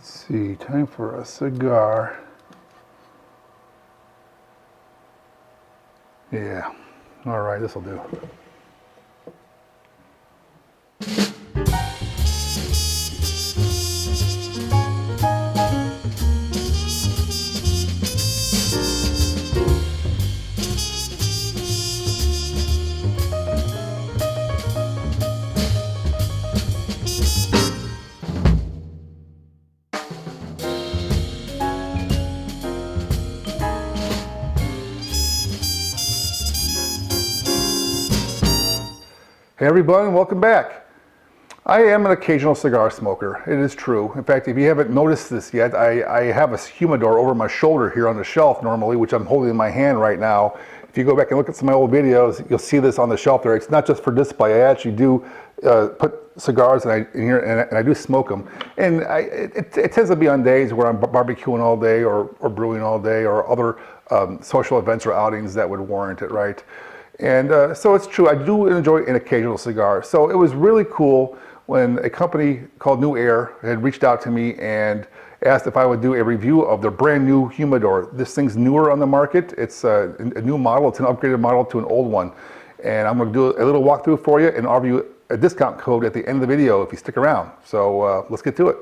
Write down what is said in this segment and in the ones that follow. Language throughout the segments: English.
Let's see, time for a cigar. Yeah, all right, this'll do. Hey everyone, welcome back. I am an occasional cigar smoker, it is true. In fact, if you haven't noticed this yet, I have a humidor over my shoulder here on the shelf normally, which I'm holding in my hand right now. If you go back and look at some of my old videos, you'll see this on the shelf there. It's not just for display, I actually do put cigars in here and I do smoke them. And it tends to be on days where I'm barbecuing all day or brewing all day or other social events or outings that would warrant it, right? And so it's true, I do enjoy an occasional cigar. So it was really cool when a company called NewAir had reached out to me and asked if I would do a review of their brand new humidor. This thing's newer on the market. It's a new model, it's an upgraded model to an old one. And I'm gonna do a little walkthrough for you and offer you a discount code at the end of the video if you stick around. So let's get to it.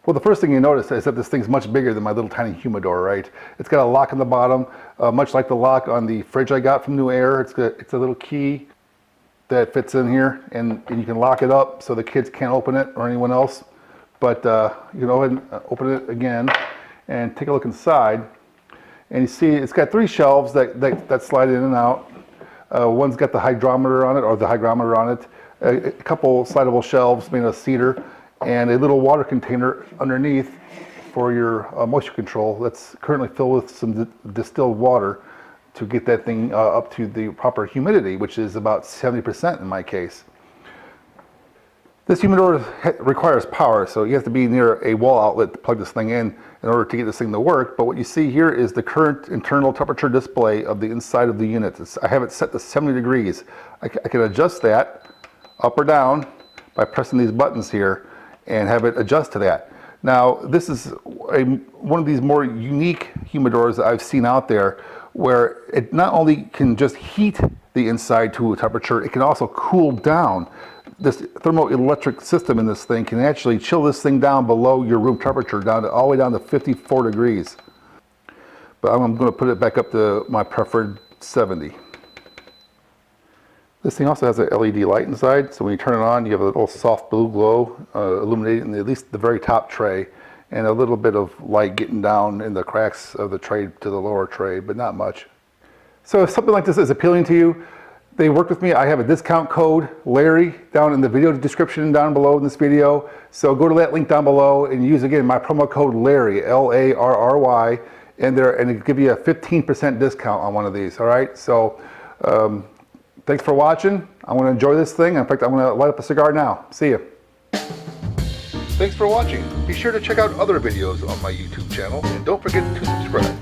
Well, the first thing you notice is that this thing's much bigger than my little tiny humidor, right? It's got a lock on the bottom, much like the lock on the fridge I got from NewAir. It's a little key that fits in here, and you can lock it up so the kids can't open it or anyone else. But you can go ahead and open it again and take a look inside. And you see it's got three shelves that slide in and out. One's got the hydrometer on it, or the hygrometer on it. A couple slidable shelves made of cedar, and a little water container underneath for your moisture control that's currently filled with some distilled water to get that thing up to the proper humidity, which is about 70% in my case. This humidor requires power, so you have to be near a wall outlet to plug this thing in order to get this thing to work. But what you see here is the current internal temperature display of the inside of the unit. I have it set to 70 degrees. I can adjust that up or down by pressing these buttons here and have it adjust to that. Now, this is one of these more unique humidors that I've seen out there, where it not only can just heat the inside to a temperature, it can also cool down. This thermo-electric system in this thing can actually chill this thing down below your room temperature, all the way down to 54 degrees. But I'm going to put it back up to my preferred 70. This thing also has an LED light inside, so when you turn it on, you have a little soft blue glow illuminating at least the very top tray, and a little bit of light getting down in the cracks of the tray to the lower tray, but not much. So if something like this is appealing to you, they worked with me. I have a discount code, Larry, down in the video description down below in this video. So go to that link down below and use, again, my promo code Larry, L-A-R-R-Y, and it'll give you a 15% discount on one of these, all right? So thanks for watching. I'm going to enjoy this thing. In fact, I'm going to light up a cigar now. See ya. Thanks for watching. Be sure to check out other videos on my YouTube channel, and don't forget to subscribe.